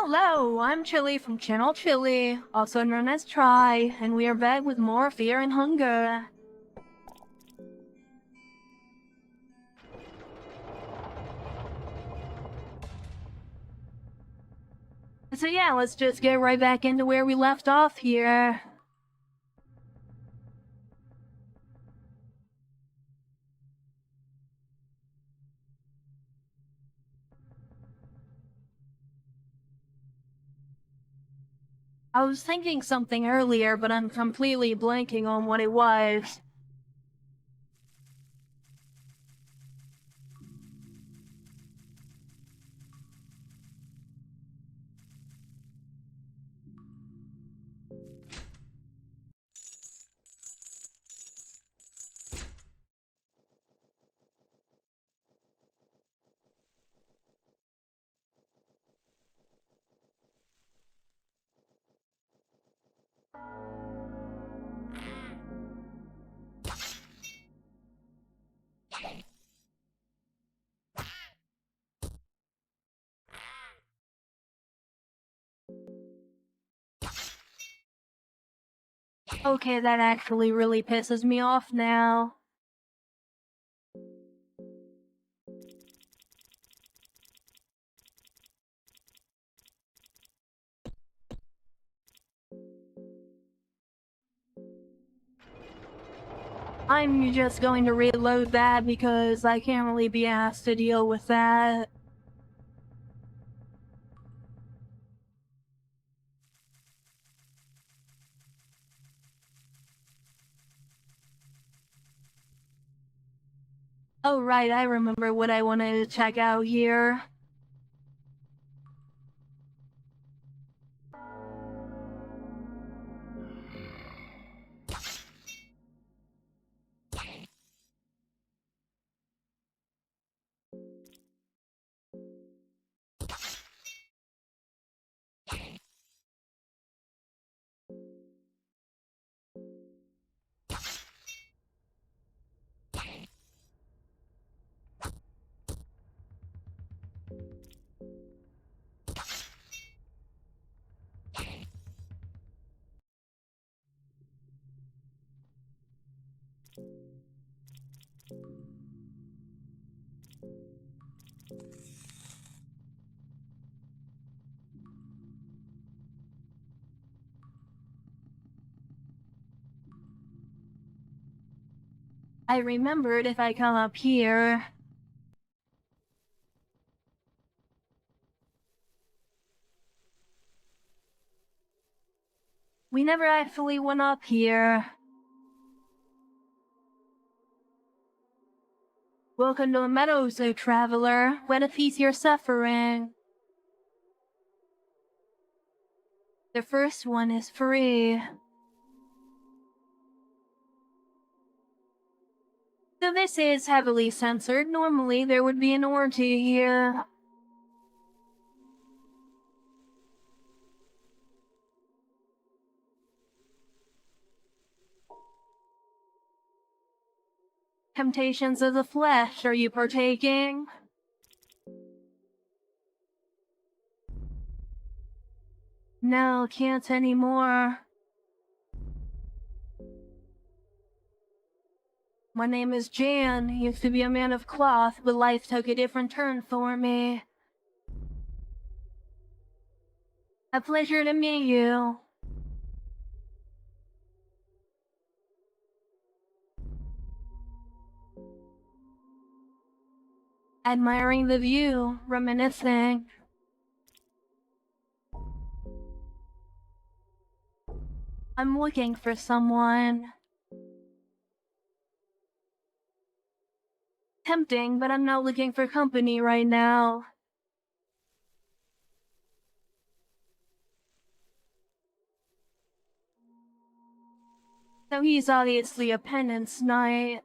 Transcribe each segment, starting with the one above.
Hello, I'm Chylli from Channel Chylli, also known as Try, and we are back with more Fear and Hunger. So yeah, let's just get right back into where we left off here. I was thinking something earlier, but I'm completely blanking on what it was. Okay, that actually really pisses me off now. I'm just going to reload that because I can't really be asked to deal with that. Oh right, I remember what I wanted to check out here. I remembered if I come up here. We never actually went up here. Welcome to the meadows, O traveler. What a peace you're suffering. The first one is free. So this is heavily censored. Normally there would be an orgy here. Temptations of the flesh, are you partaking? No, can't anymore. My name is Jan. Used to be a man of cloth, but life took a different turn for me. A pleasure to meet you. Admiring the view, reminiscing. I'm looking for someone. Tempting, but I'm not looking for company right now. So he's obviously a penance knight.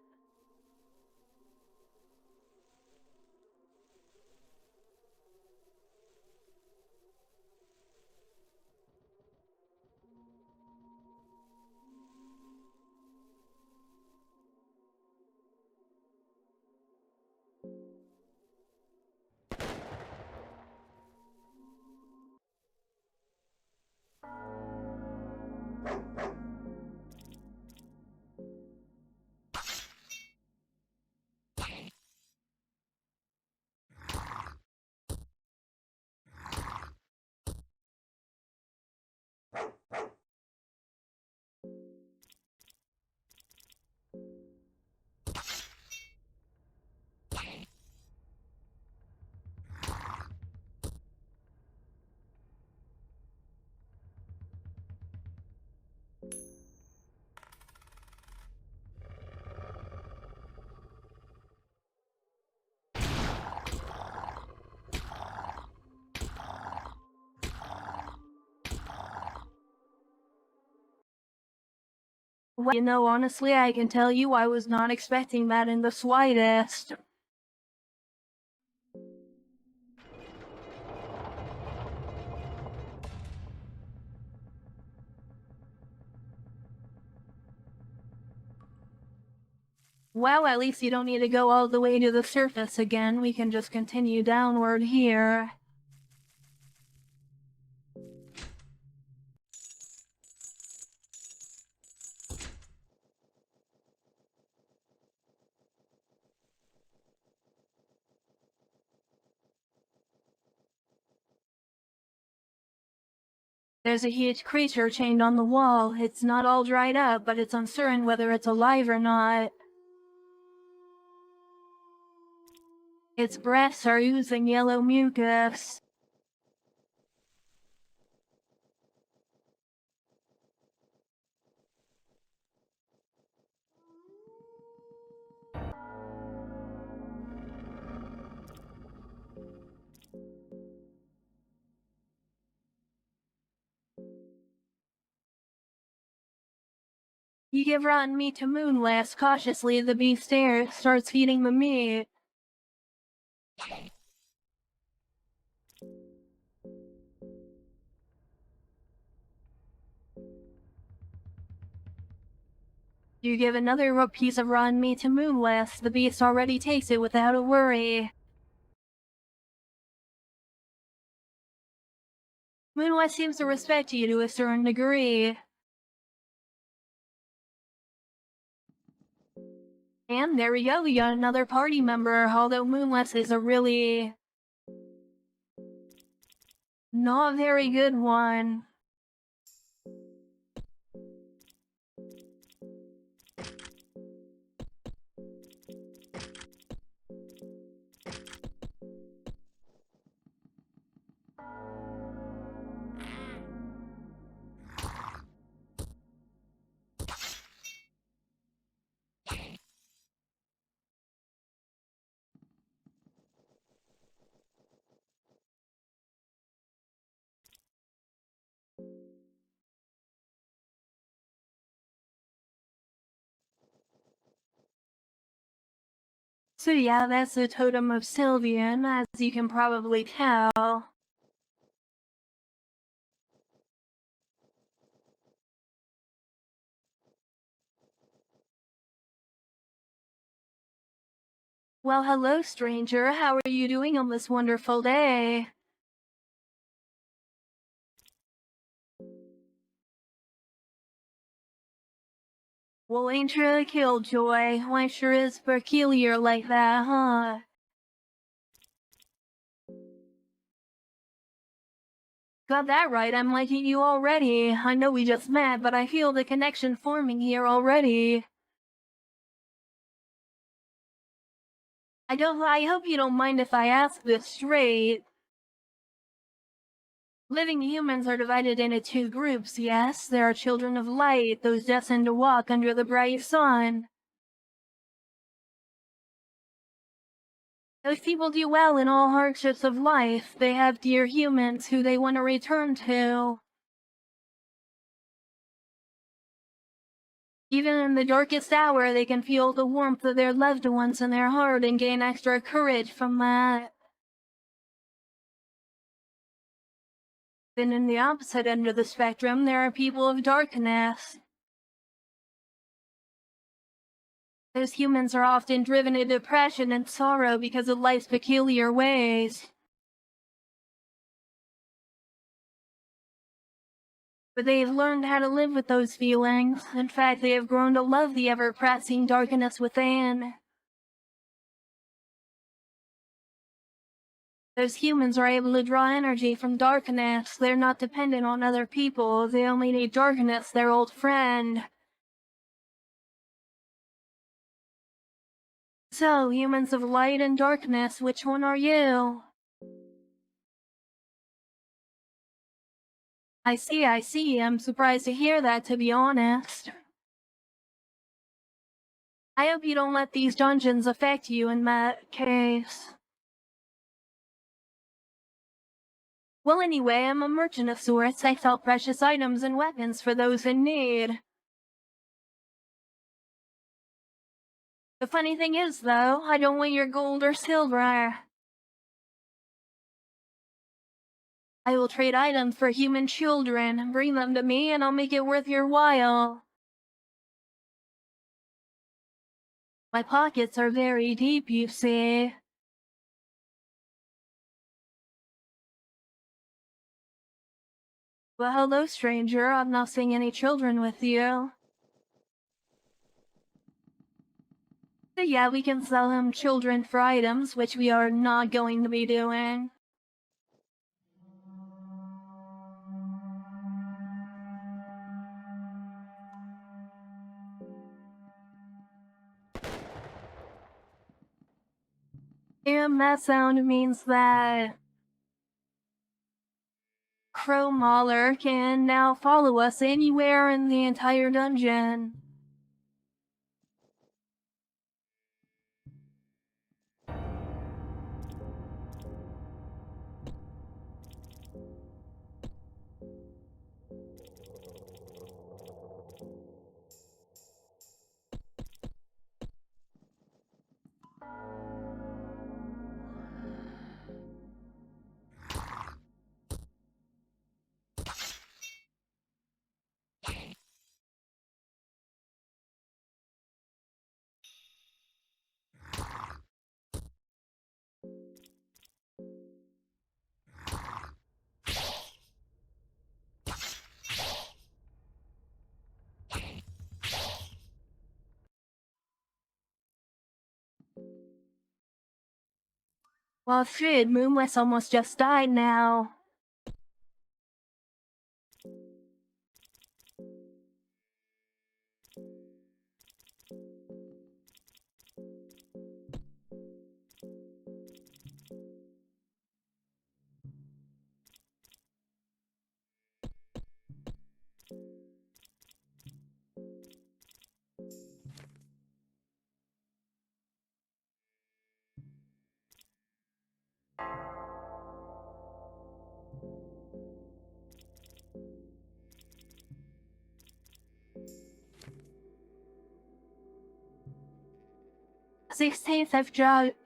Well, you know, honestly, I can tell you I was not expecting that in the slightest. Well, at least you don't need to go all the way to the surface again. We can just continue downward here. There's a huge creature chained on the wall. It's not all dried up, but it's uncertain whether it's alive or not. Its breasts are oozing yellow mucus. You give rotten meat to Moonless. Cautiously, the beast starts feeding the meat. You give another piece of rotten meat to Moonless. The beast already takes it without a worry. Moonless seems to respect you to a certain degree. And there we go, we got another party member, although Moonless is a really not very good one. So yeah, that's the totem of Sylvian, as you can probably tell. Well, hello, stranger. How are you doing on this wonderful day? Well, ain't you a killjoy? Why sure is peculiar like that, huh? Got that right, I'm liking you already. I know we just met, but I feel the connection forming here already. I hope you don't mind if I ask this straight. Living humans are divided into two groups, yes? There are children of light, those destined to walk under the bright sun. Those people do well in all hardships of life. They have dear humans who they want to return to. Even in the darkest hour, they can feel the warmth of their loved ones in their heart and gain extra courage from that. Then in the opposite end of the spectrum, there are people of darkness. Those humans are often driven to depression and sorrow because of life's peculiar ways. But they have learned how to live with those feelings. In fact, they have grown to love the ever-pressing darkness within. Those humans are able to draw energy from darkness. They're not dependent on other people. They only need darkness, their old friend. So, humans of light and darkness, which one are you? I see. I'm surprised to hear that, to be honest. I hope you don't let these dungeons affect you in that case. Well, anyway, I'm a merchant of sorts. I sell precious items and weapons for those in need. The funny thing is, though, I don't want your gold or silver. I will trade items for human children. Bring them to me and I'll make it worth your while. My pockets are very deep, you see. Well, hello, stranger. I'm not seeing any children with you. So yeah, we can sell him children for items, which we are not going to be doing. And that sound means that Crow Mauler can now follow us anywhere in the entire dungeon. Well, shit, Moonless almost just died now.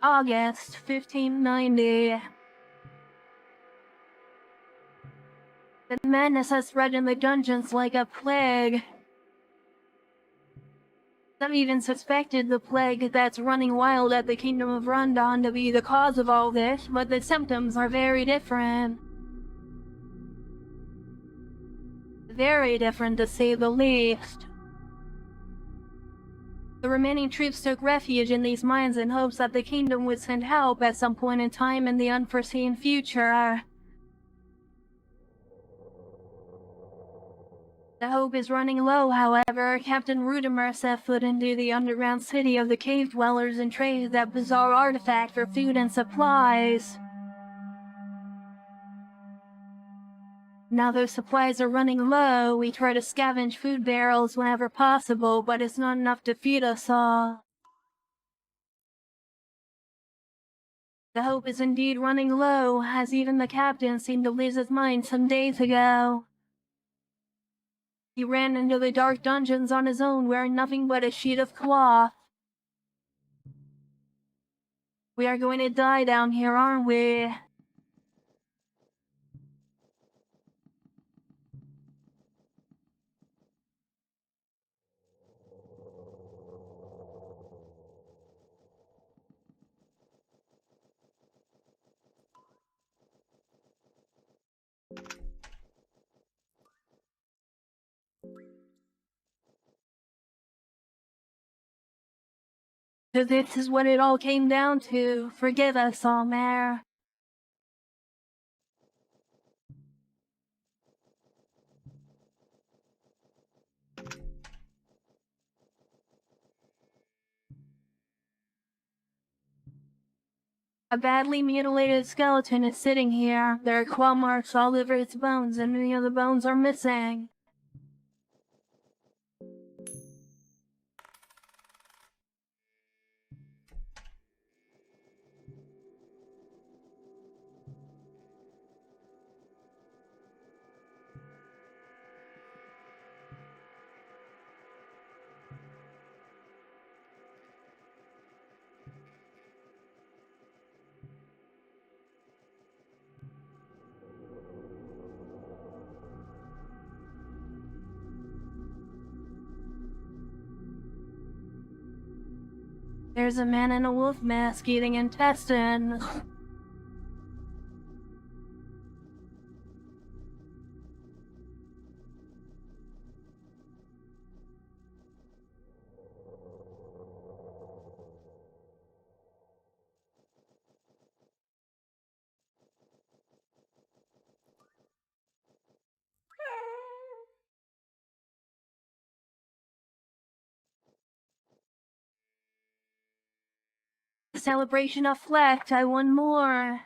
August 1590. The madness has spread in the dungeons like a plague. Some even suspected the plague that's running wild at the Kingdom of Rondon to be the cause of all this, but the symptoms are very different. Very different, to say the least. The remaining troops took refuge in these mines in hopes that the kingdom would send help at some point in time in the unforeseen future. The hope is running low, however. Captain Rudimer set foot into the underground city of the cave dwellers and traded that bizarre artifact for food and supplies. Now those supplies are running low. We try to scavenge food barrels whenever possible, but it's not enough to feed us all. The hope is indeed running low, as even the captain seemed to lose his mind some days ago. He ran into the dark dungeons on his own, wearing nothing but a sheet of cloth. We are going to die down here, aren't we? So this is what it all came down to. Forgive us, Almer. A badly mutilated skeleton is sitting here. There are claw marks all over its bones, and many of the bones are missing. There's a man in a wolf mask eating intestines. Celebration of Flecht, I won more.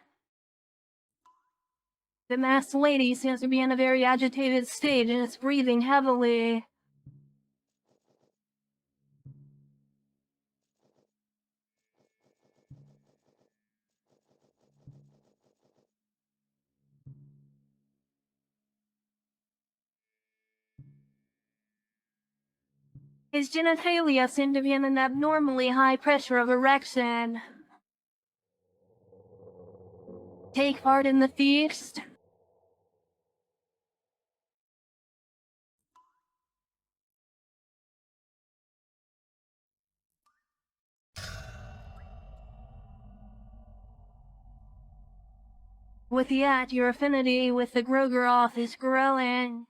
The masked lady seems to be in a very agitated state and is breathing heavily. His genitalia seem to be in an abnormally high pressure of erection. Take part in the feast. With that, your affinity with the Gro-goroth is growing.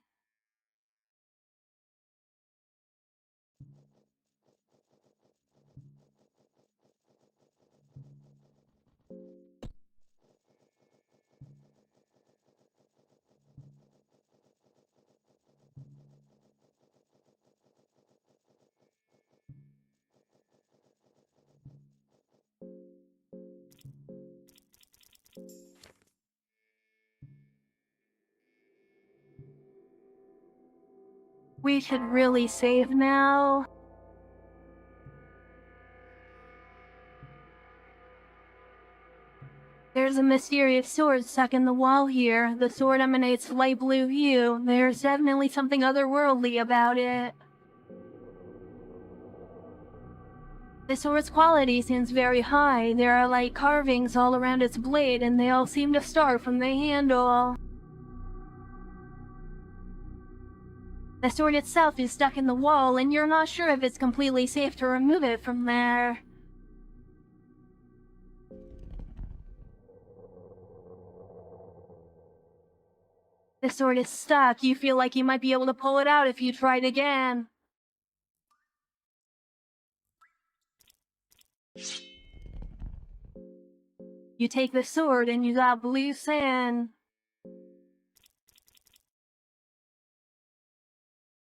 We should really save now. There's a mysterious sword stuck in the wall here. The sword emanates light blue hue. There's definitely something otherworldly about it. The sword's quality seems very high. There are light carvings all around its blade, and they all seem to start from the handle. The sword itself is stuck in the wall, and you're not sure if it's completely safe to remove it from there. The sword is stuck. You feel like you might be able to pull it out if you tried again. You take the sword and you got blue sand.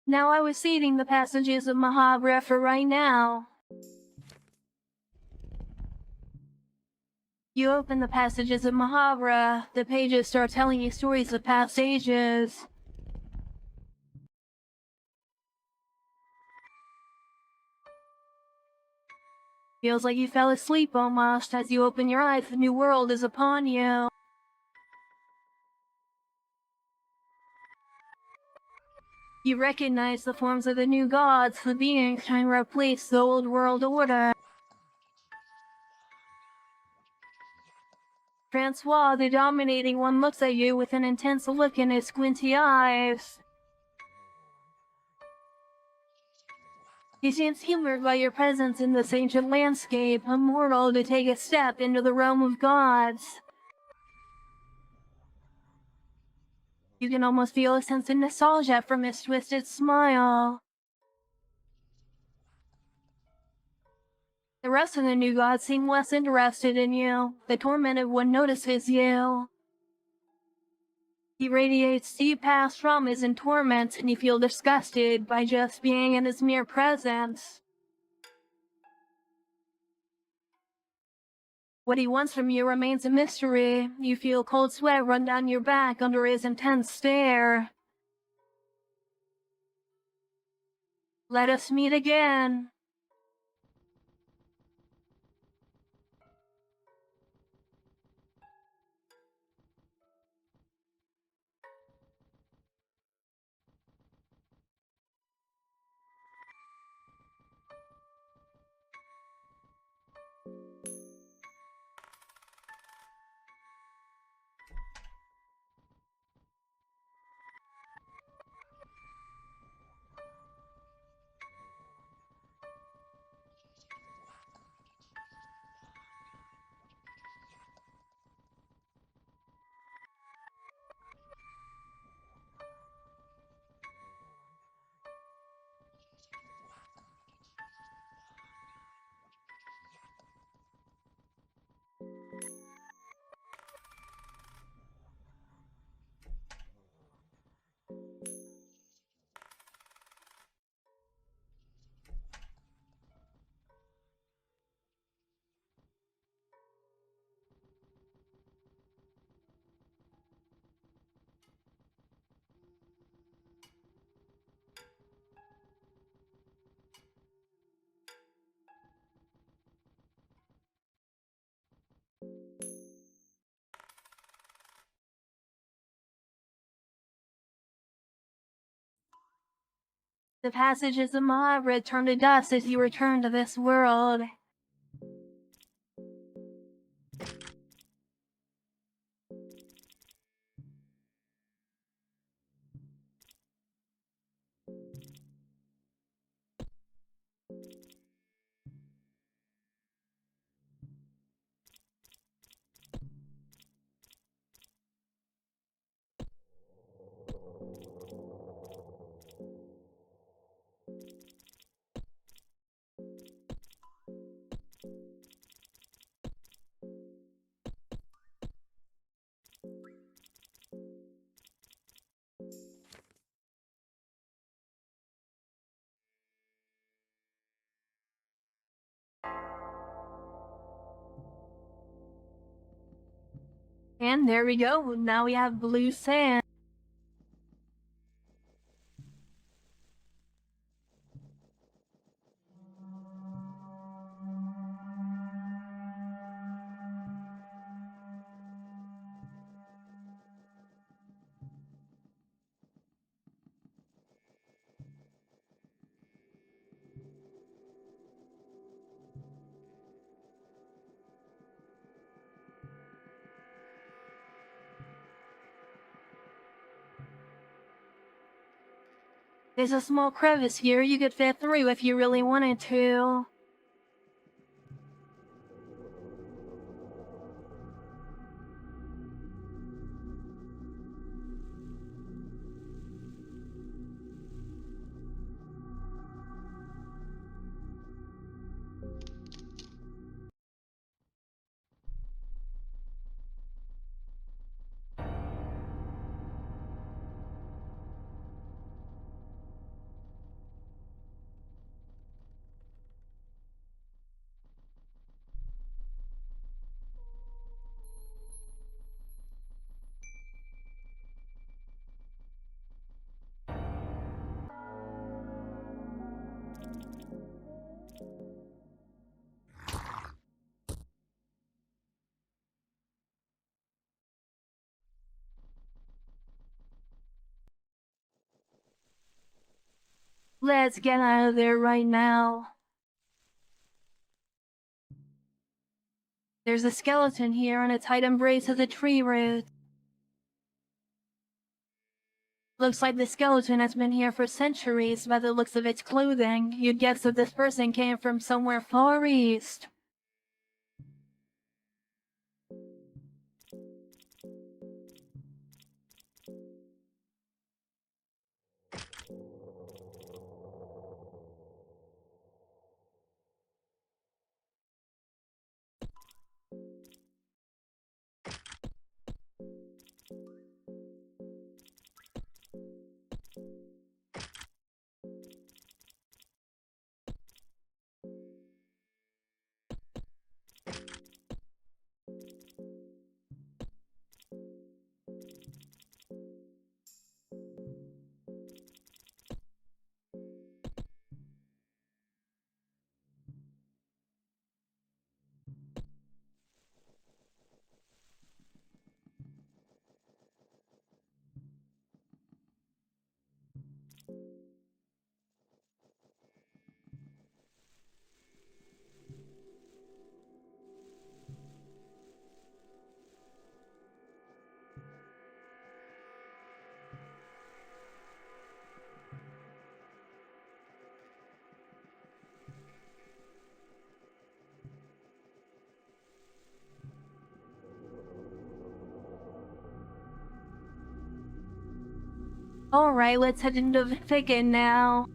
Now I was seeding the passages of Mahabharata for right now. You open the passages of Mahabharata, the pages start telling you stories of past ages. Feels like you fell asleep almost. As you open your eyes, the new world is upon you. You recognize the forms of the new gods, the beings trying to replace the old world order. Francois, the dominating one, looks at you with an intense look in his squinty eyes. He seems humored by your presence in this ancient landscape, immortal to take a step into the realm of gods. You can almost feel a sense of nostalgia from his twisted smile. The rest of the new gods seem less interested in you. The tormented one notices you. He radiates deep past traumas and torments, and you feel disgusted by just being in his mere presence. What he wants from you remains a mystery. You feel cold sweat run down your back under his intense stare. Let us meet again. The passages of Mahabharata turn to dust as you return to this world. And there we go, now we have blue sand. There's a small crevice here you could fit through if you really wanted to. Let's get out of there right now. There's a skeleton here in a tight embrace of the tree roots. Looks like the skeleton has been here for centuries by the looks of its clothing. You'd guess that this person came from somewhere far east. Alright, let's head into the thicket now.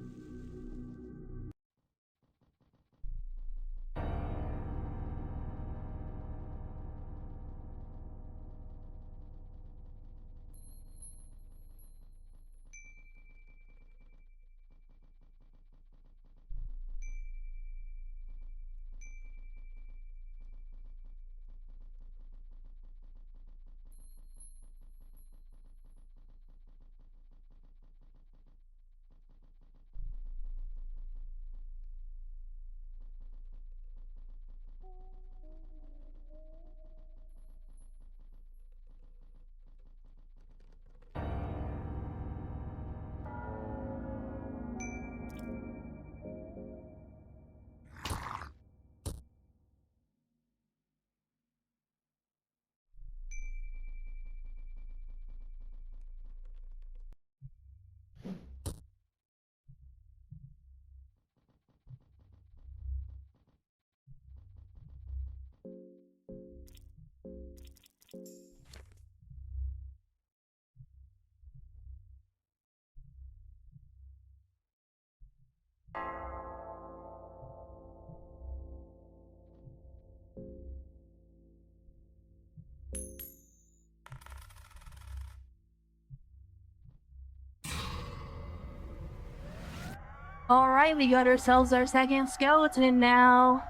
Alright, we got ourselves our second skeleton now.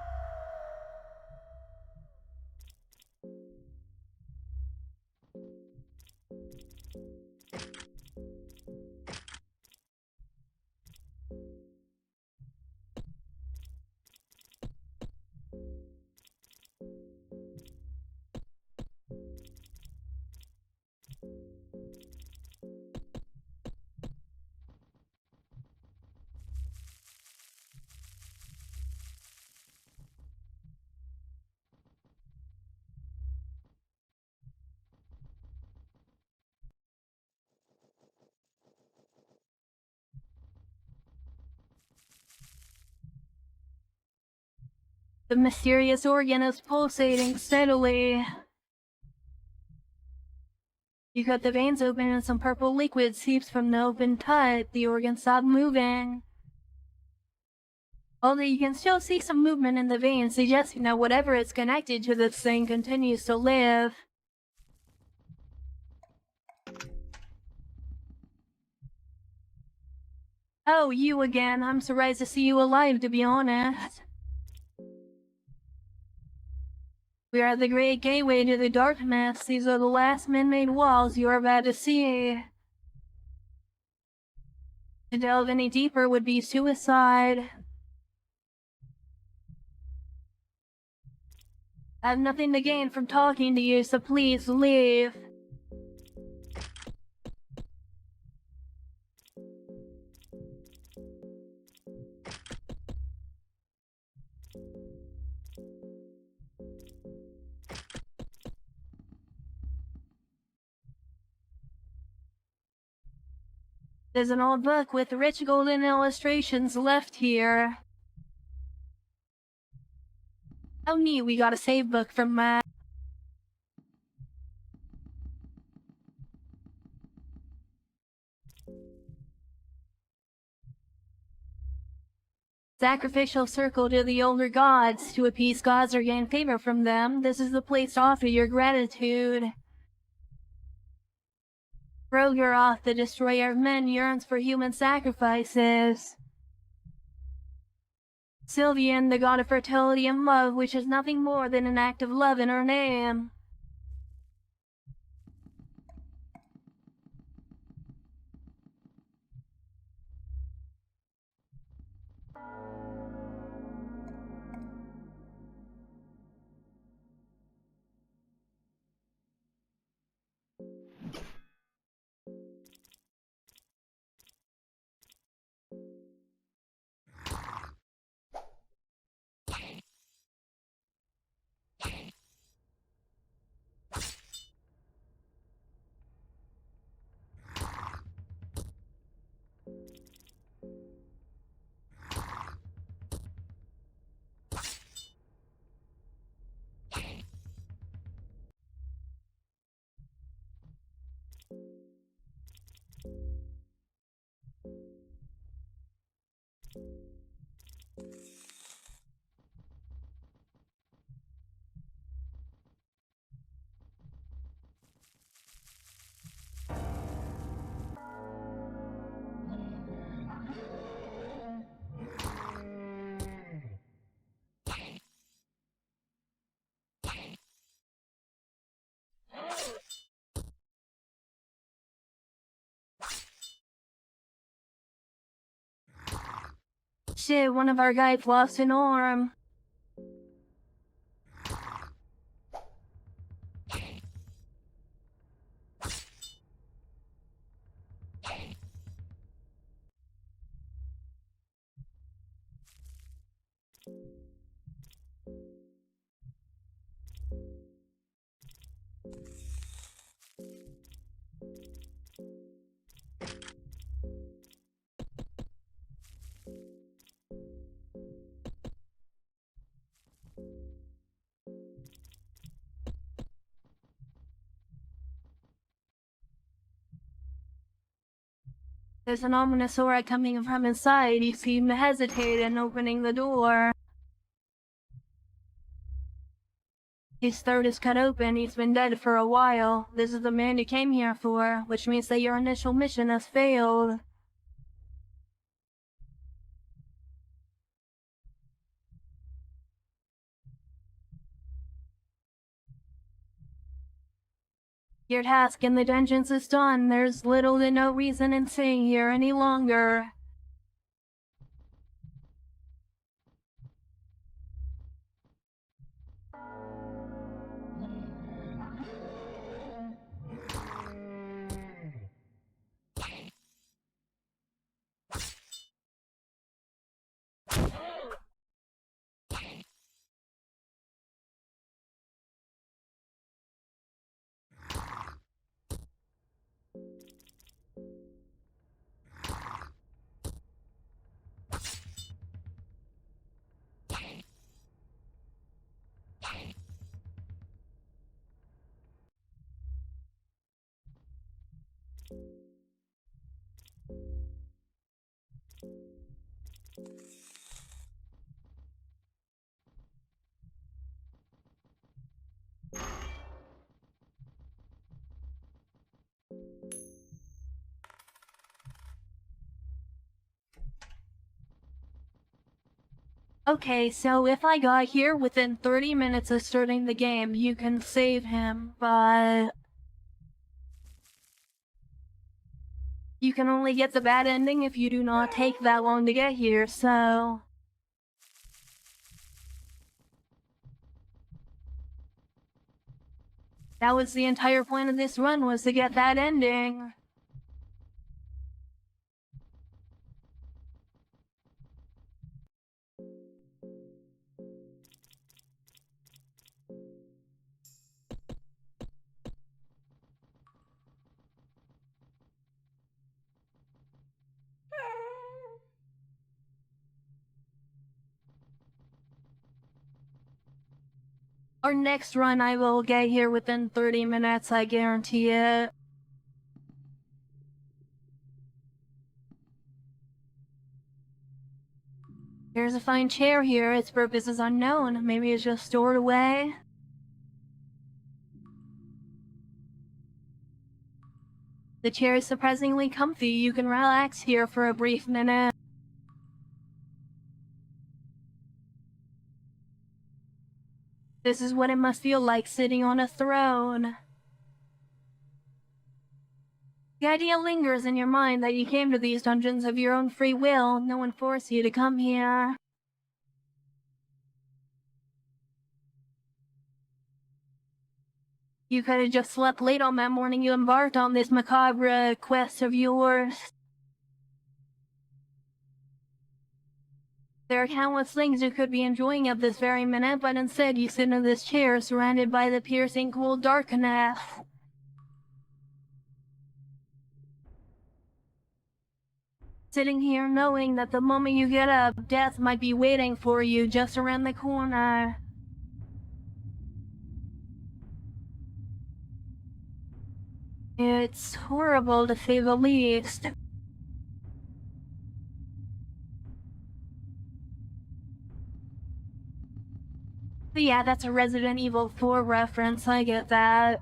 The mysterious organ is pulsating steadily. You cut the veins open and some purple liquid seeps from the open cut. The organ stopped moving. Although you can still see some movement in the veins, suggesting that whatever is connected to this thing continues to live. Oh, you again. I'm surprised to see you alive, to be honest. We are at the great gateway to the darkness. These are the last man-made walls you are about to see. To delve any deeper would be suicide. I have nothing to gain from talking to you, so please leave. There's an old book with rich golden illustrations left here. Oh neat, we got a save book from Matt. Sacrificial circle to the older gods. To appease gods or gain favor from them, this is the place to offer your gratitude. Gro-goroth, the destroyer of men, yearns for human sacrifices. Sylvian, the god of fertility and love, which is nothing more than an act of love in her name. Shit, one of our guys lost an arm. There's an ominous aura coming from inside. He seemed to hesitate in opening the door. His throat is cut open. He's been dead for a while. This is the man you came here for, which means that your initial mission has failed. Your task in the dungeons is done. There's little to no reason in staying here any longer. Okay, so if I got here within 30 minutes of starting the game, you can save him, but you can only get the bad ending if you do not take that long to get here, so that was the entire point of this run, was to get that ending. Our next run, I will get here within 30 minutes, I guarantee it. Here's a fine chair here. Its purpose is unknown. Maybe it's just stored away. The chair is surprisingly comfy. You can relax here for a brief minute. This is what it must feel like sitting on a throne. The idea lingers in your mind that you came to these dungeons of your own free will. No one forced you to come here. You could have just slept late on that morning you embarked on this macabre quest of yours. There are countless things you could be enjoying at this very minute, but instead you sit in this chair surrounded by the piercing cold darkness. Sitting here knowing that the moment you get up, death might be waiting for you just around the corner. It's horrible to say the least. But yeah, that's a Resident Evil 4 reference, I get that.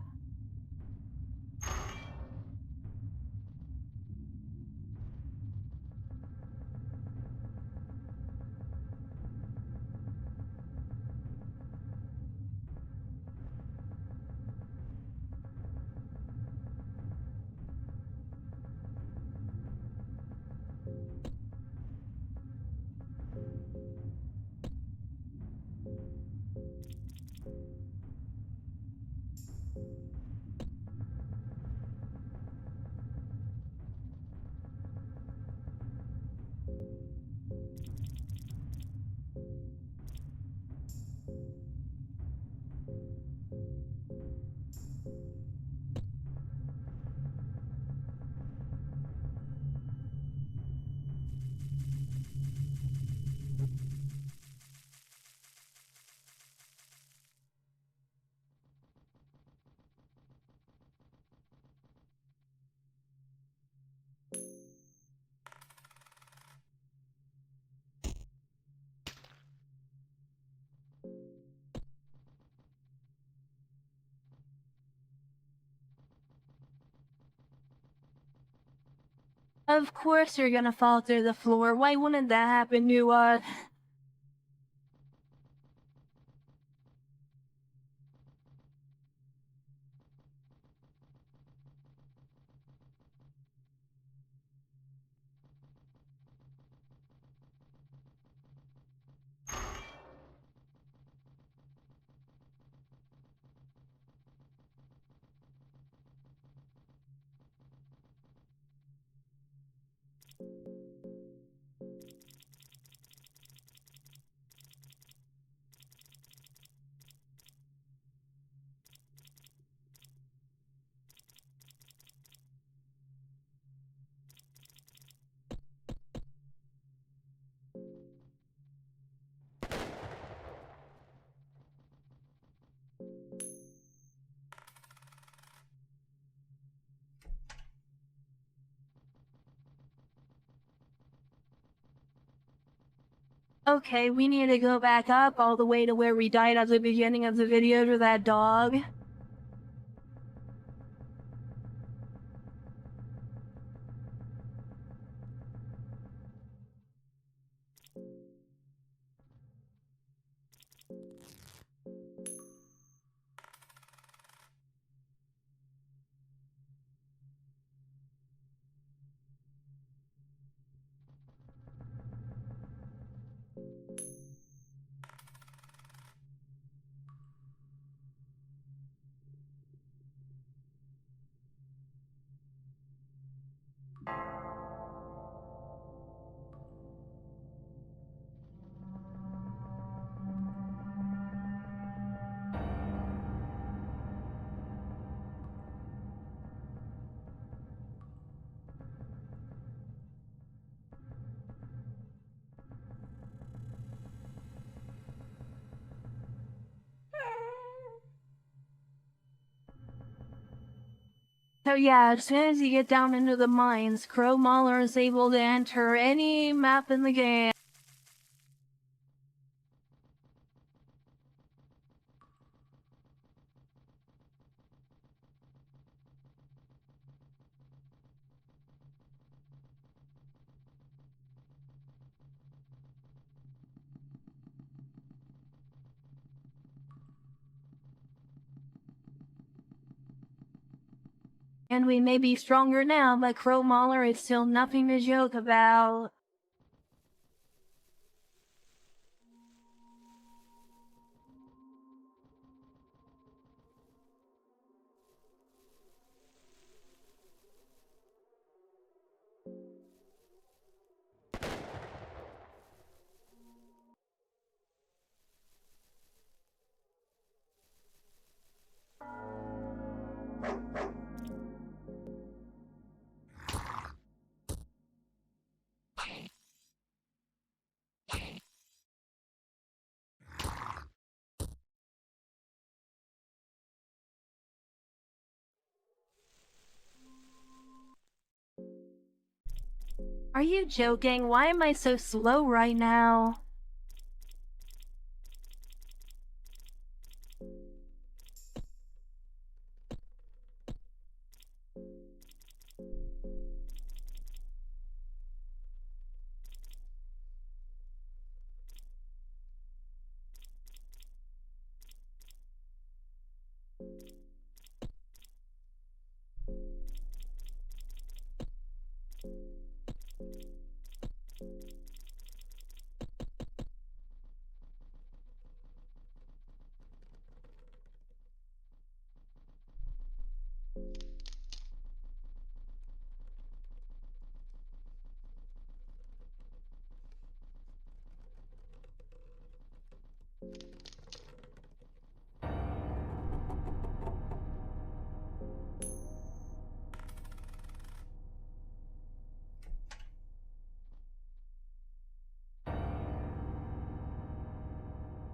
Of course you're gonna fall through the floor. Why wouldn't that happen to us? Okay, we need to go back up all the way to where we died at the beginning of the video to that dog. So yeah, as soon as you get down into the mines, Crow Mauler is able to enter any map in the game. And we may be stronger now, but Crow Mauler is still nothing to joke about. Are you joking? Why am I so slow right now?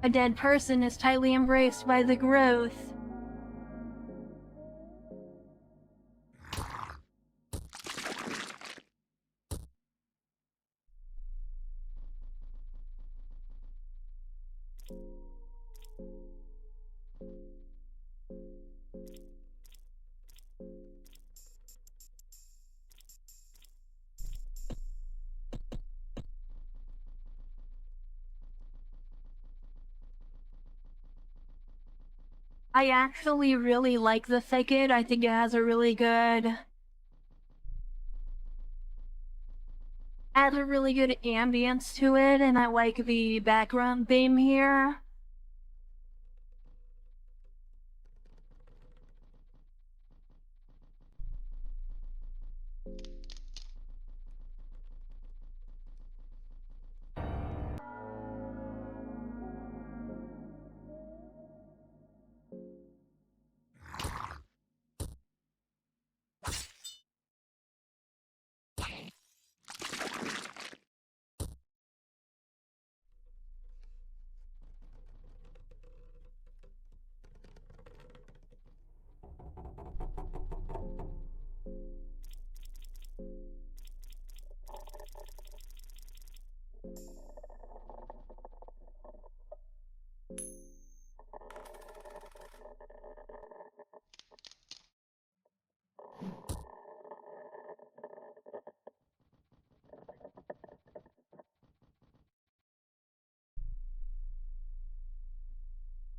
A dead person is tightly embraced by the growth. I actually really like the thicket. I think it has a really good... adds a really good ambience to it, and I like the background theme here.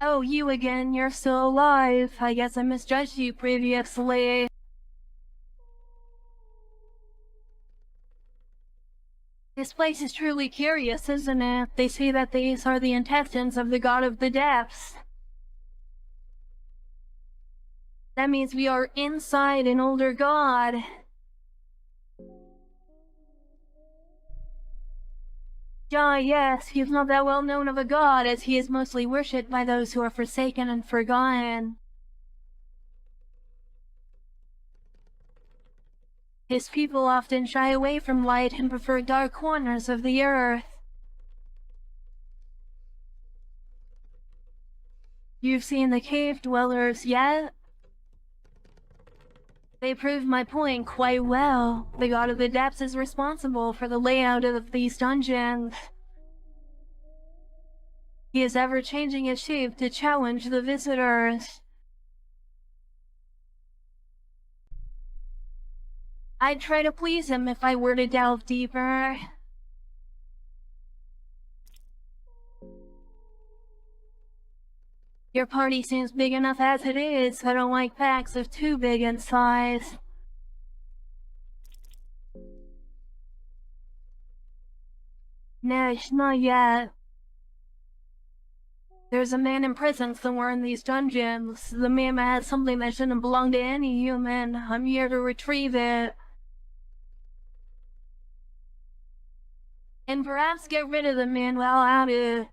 Oh, you again, you're still alive. I guess I misjudged you previously. This place is truly curious, isn't it? They say that these are the intestines of the god of the depths. That means we are inside an older god. Ah, yes, he's not that well known of a god, as he is mostly worshipped by those who are forsaken and forgotten. His people often shy away from light and prefer dark corners of the earth. You've seen the cave dwellers yet? They proved my point quite well. The god of the depths is responsible for the layout of these dungeons. He is ever changing his shape to challenge the visitors. I'd try to please him if I were to delve deeper. Your party seems big enough as it is. I don't like packs of too big in size. Nash, not yet. There's a man in prison somewhere in these dungeons. The man has something that shouldn't belong to any human. I'm here to retrieve it. And perhaps get rid of the man while at it.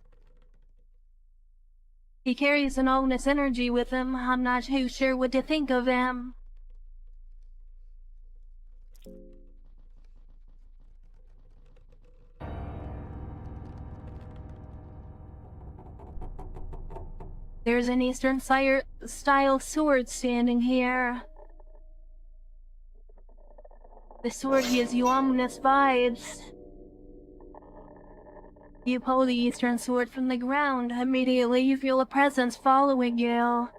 He carries an ominous energy with him. I'm not too sure what to think of him. There's an Eastern style sword standing here. The sword gives you ominous vibes. You pull the Eastern sword from the ground. Immediately you feel a presence following you.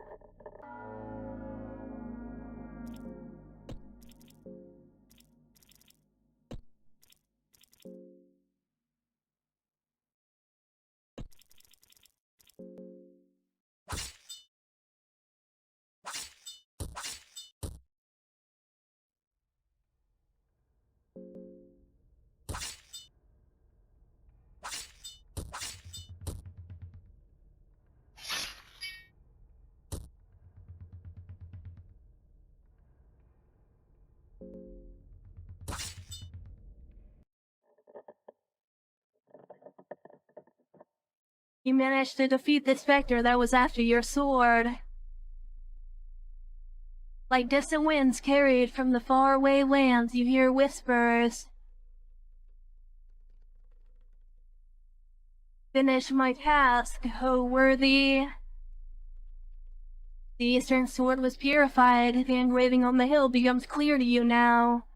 You managed to defeat the specter that was after your sword. Like distant winds carried from the faraway lands, you hear whispers. Finish my task, O worthy. The Eastern sword was purified. The engraving on the hill becomes clear to you now.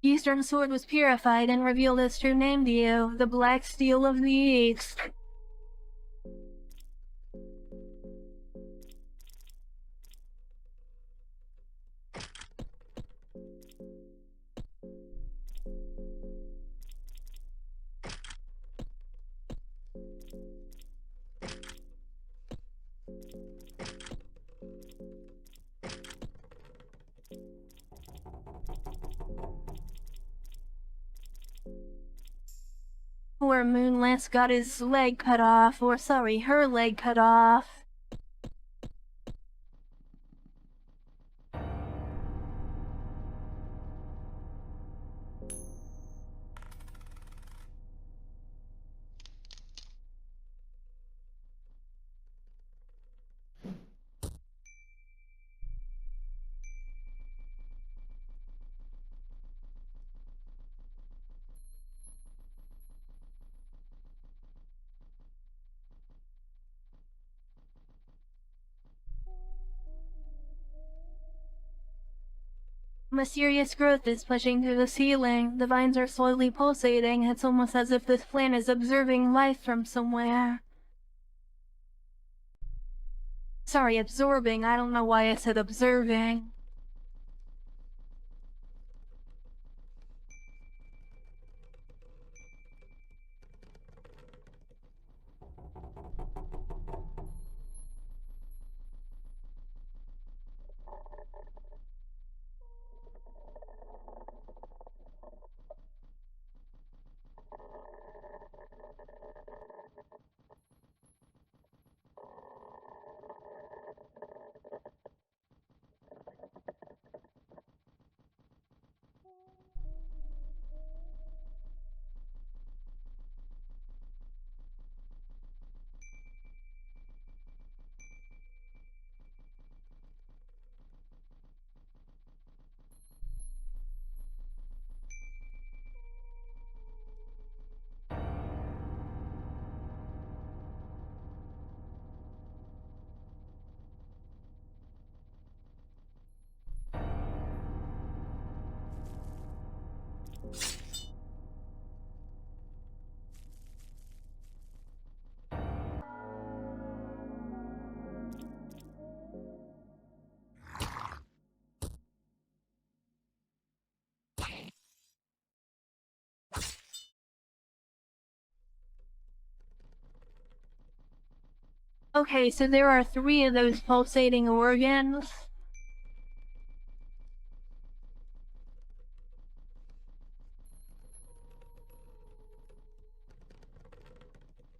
The Eastern sword was purified and revealed its true name to you, the Black Steel of the East. Poor Moonless got his leg cut off, or sorry, her leg cut off. Mysterious growth is pushing through the ceiling. The vines are slowly pulsating. It's almost as if this plant is observing life from somewhere. Sorry, absorbing. I don't know why I said observing. Okay, so there are 3 of those pulsating organs.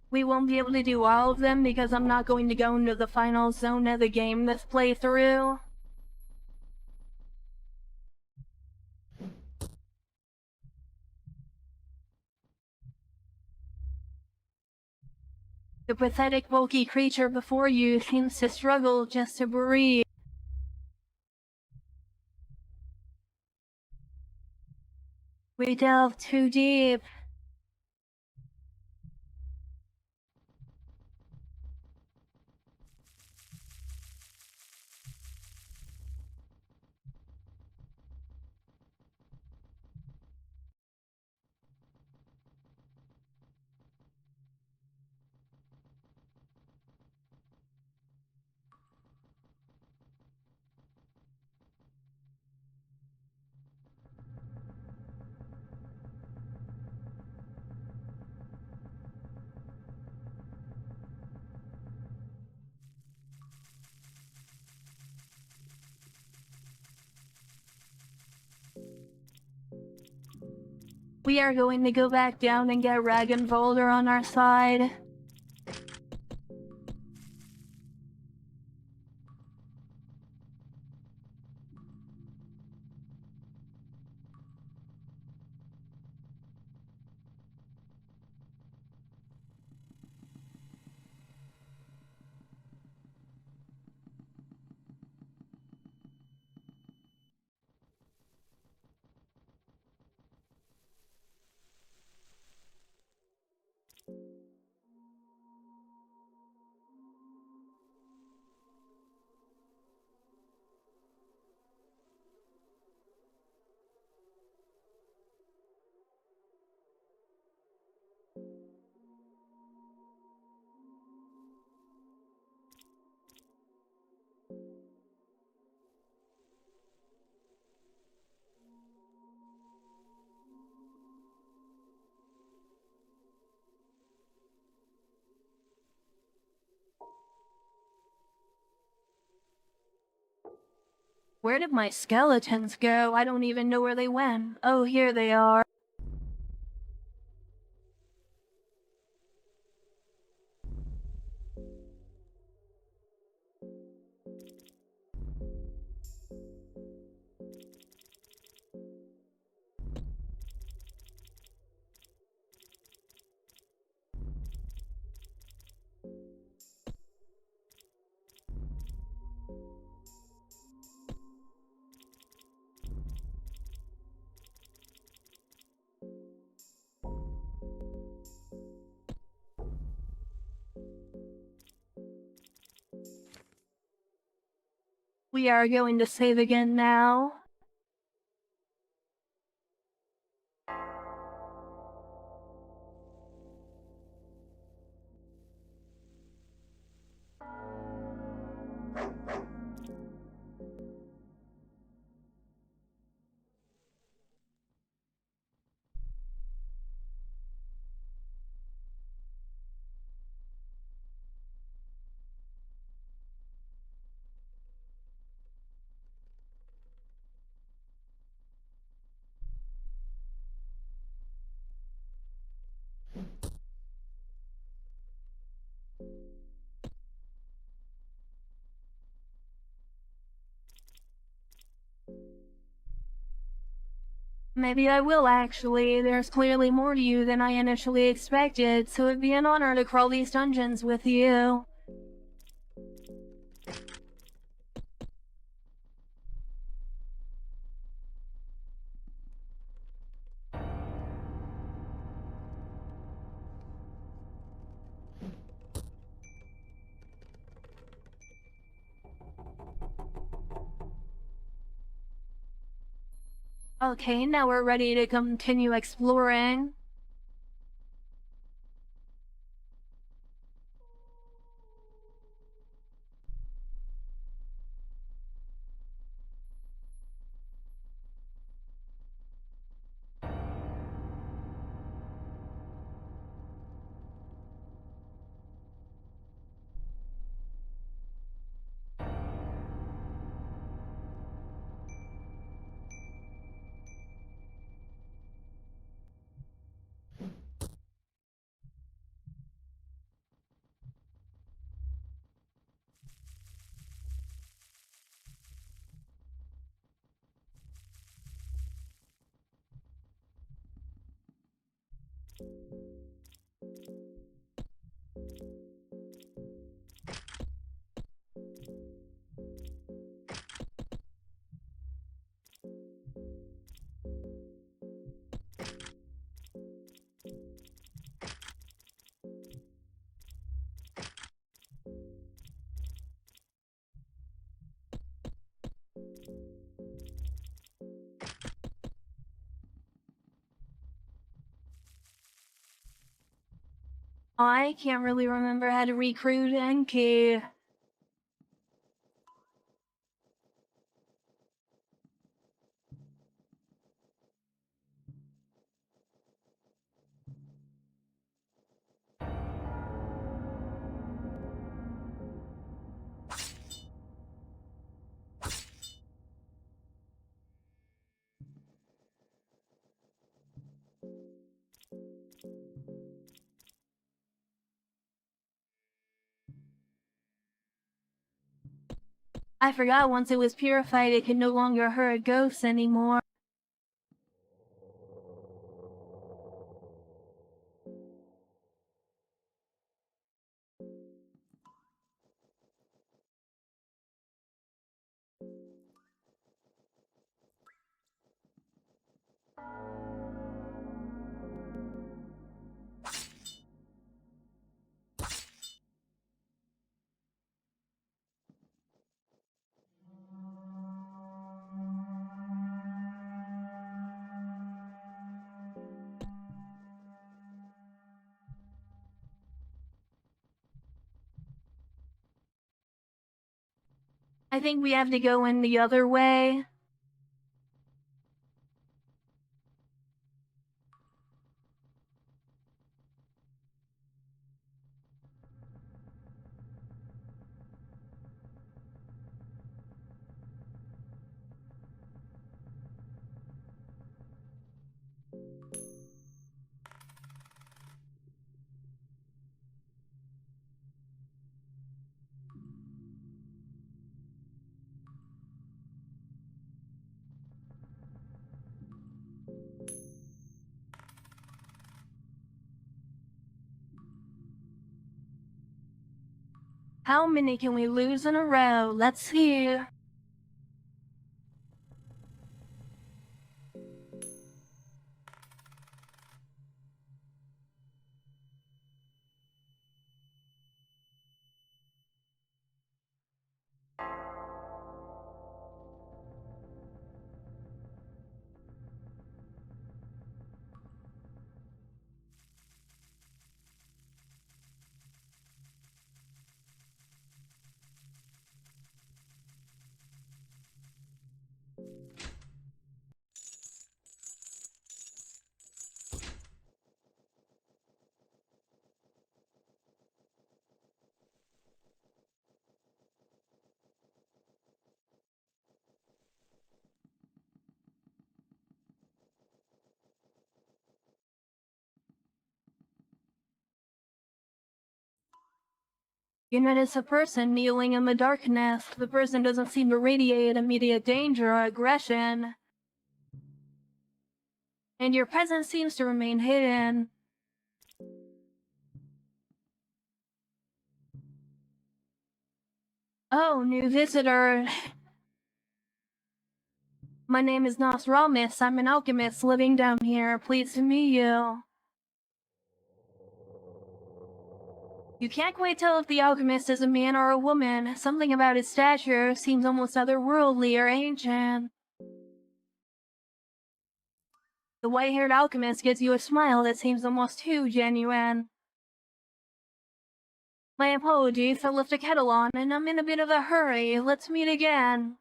We won't be able to do all of them because I'm not going to go into the final zone of the game this playthrough. The pathetic bulky creature before you seems to struggle just to breathe. We delve too deep. We are going to go back down and get Rag and Boulder on our side. Where did my skeletons go? I don't even know where they went. Oh, here they are. We are going to save again now. Maybe I will actually. There's clearly more to you than I initially expected, so it'd be an honor to crawl these dungeons with you. Okay, now we're ready to continue exploring. I can't really remember how to recruit Enki. I forgot once it was purified it could no longer hurt ghosts anymore. I think we have to go in the other way. How many can we lose in a row? Let's see. You notice a person kneeling in the darkness. The person doesn't seem to radiate immediate danger or aggression. And your presence seems to remain hidden. Oh, new visitor. My name is Nostramus. I'm an alchemist living down here. Pleased to meet you. You can't quite tell if the alchemist is a man or a woman. Something about his stature seems almost otherworldly or ancient. The white-haired alchemist gives you a smile that seems almost too genuine. My apologies, I left a kettle on and I'm in a bit of a hurry. Let's meet again.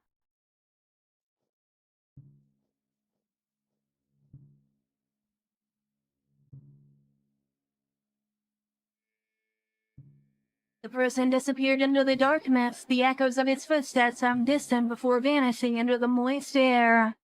The person disappeared into the darkness. The echoes of its footsteps sound distant before vanishing into the moist air.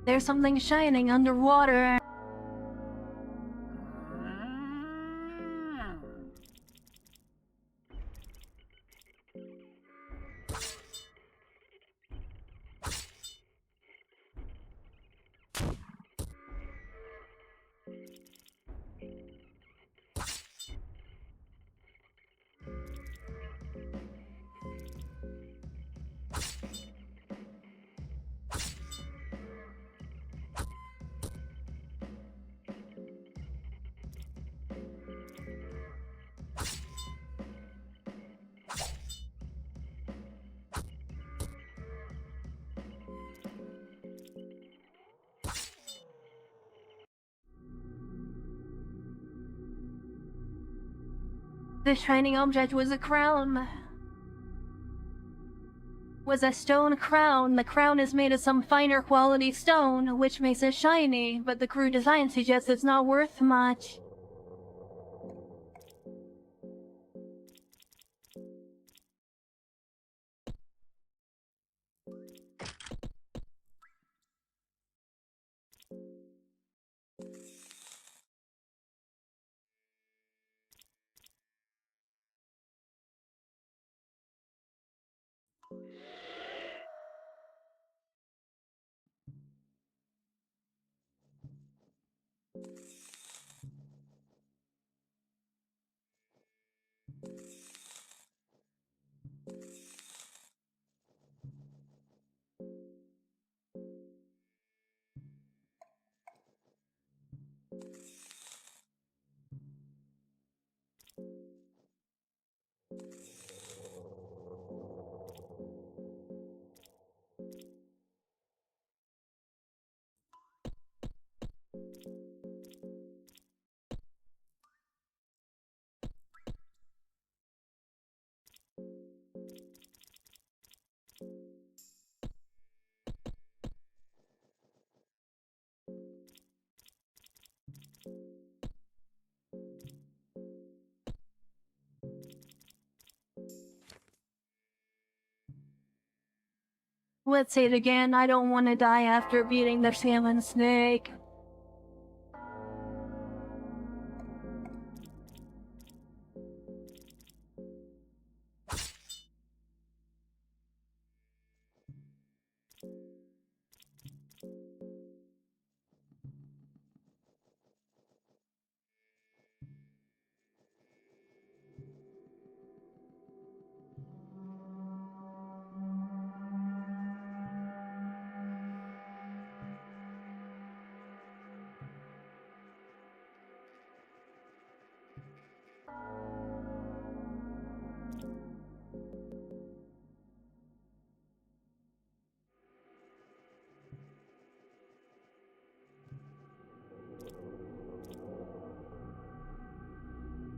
There's something shining underwater. The shining object was a crown. Was a stone crown. The crown is made of some finer quality stone, which makes it shiny, but the crude design suggests it's not worth much. Let's say it again, I don't want to die after beating the salmon snake.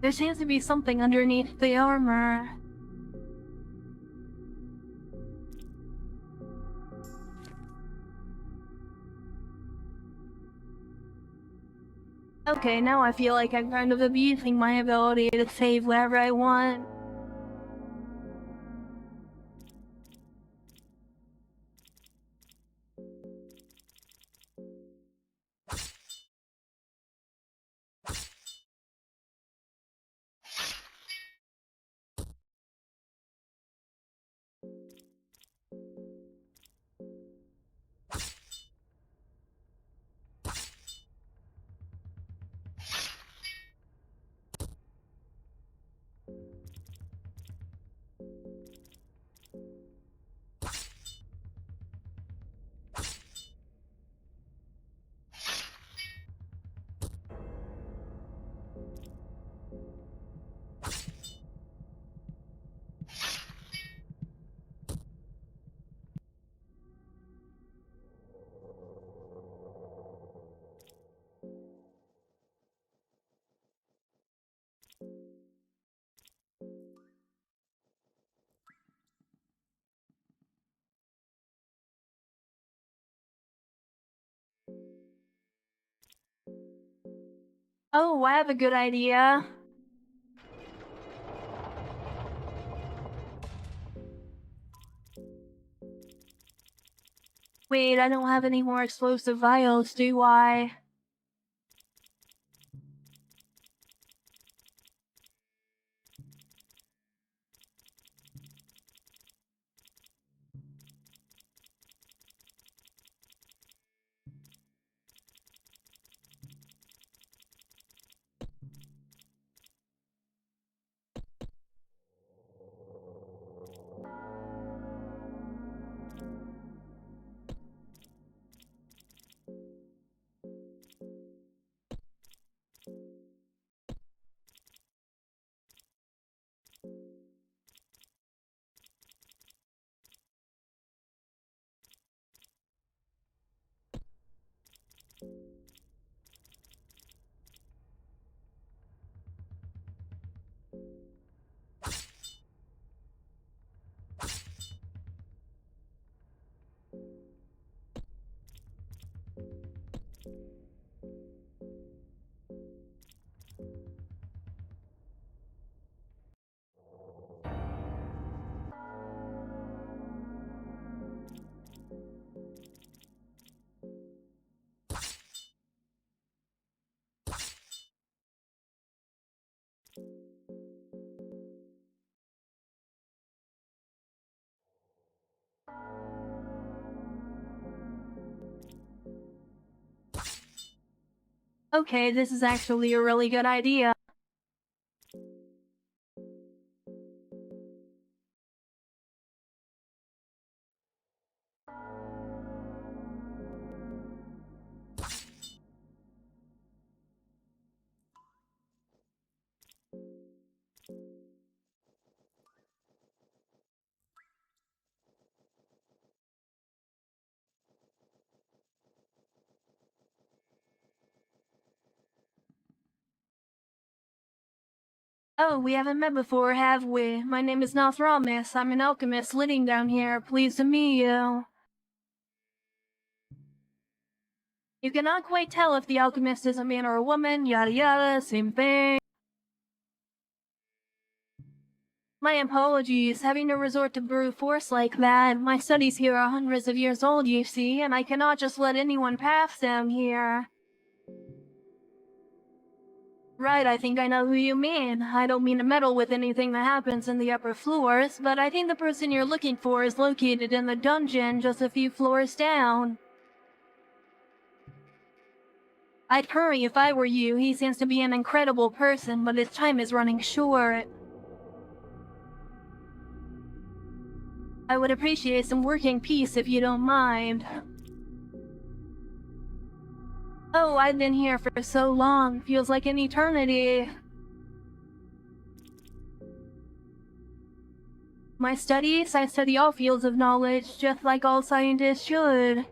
There seems to be something underneath the armor. Okay, now I feel like I'm kind of abusing my ability to save wherever I want. Oh, I have a good idea. Wait, I don't have any more explosive vials, do I? Okay, this is actually a really good idea. Oh, we haven't met before, have we? My name is Nothramis. I'm an alchemist living down here. Pleased to meet you. You cannot quite tell if the alchemist is a man or a woman, yada yada, same thing. My apologies, having to resort to brute force like that. My studies here are hundreds of years old, you see, and I cannot just let anyone pass down here. Right, I think I know who you mean. I don't mean to meddle with anything that happens in the upper floors, but I think the person you're looking for is located in the dungeon just a few floors down. I'd hurry if I were you. He seems to be an incredible person, but his time is running short. I would appreciate some working peace if you don't mind. Oh, I've been here for so long. Feels like an eternity. My studies? I study all fields of knowledge, just like all scientists should.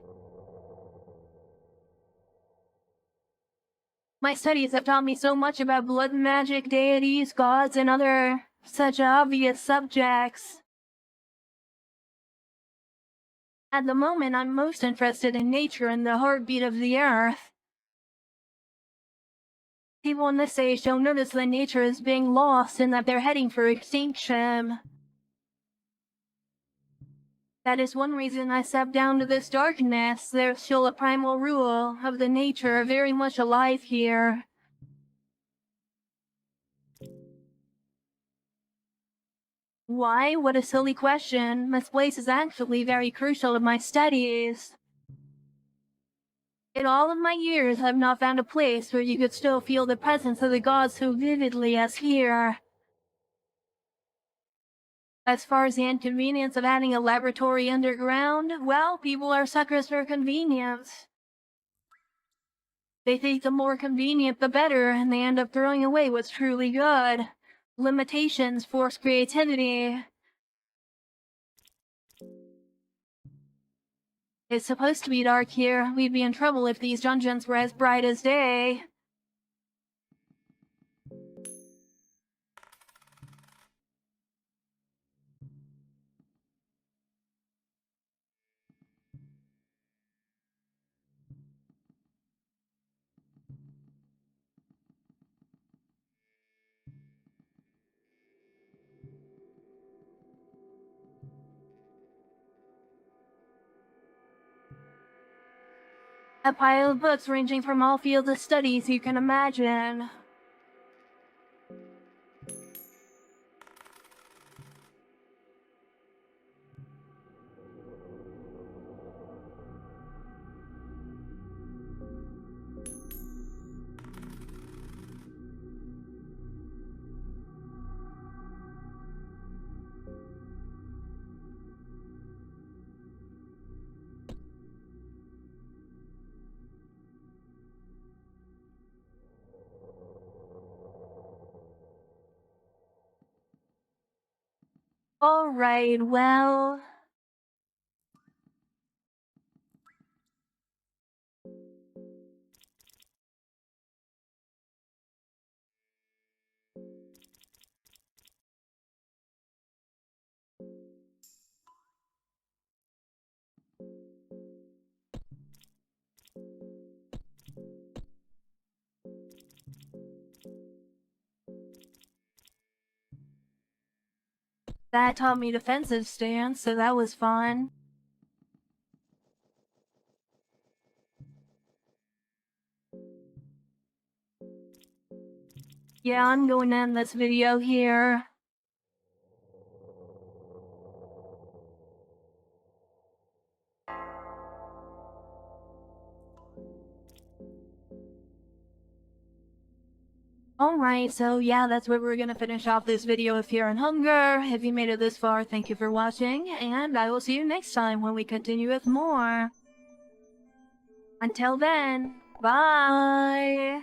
My studies have taught me so much about blood magic, deities, gods, and other such obvious subjects. At the moment, I'm most interested in nature and the heartbeat of the earth. People in this age don't notice that nature is being lost and that they're heading for extinction. That is one reason I stepped down to this darkness. There's still a primal rule of the nature very much alive here. Why? What a silly question. This place is actually very crucial to my studies. In all of my years, I've not found a place where you could still feel the presence of the gods so vividly as here. As far as the inconvenience of having a laboratory underground, well, people are suckers for convenience. They think the more convenient the better, and they end up throwing away what's truly good. Limitations force creativity. It's supposed to be dark here. We'd be in trouble if these dungeons were as bright as day. A pile of books ranging from all fields of studies you can imagine. Alright, well... That taught me defensive stance, so that was fun. Yeah, I'm going to end this video here. Alright, so yeah, that's where we're gonna finish off this video of Fear and Hunger. If you made it this far, thank you for watching, and I will see you next time when we continue with more. Until then, bye!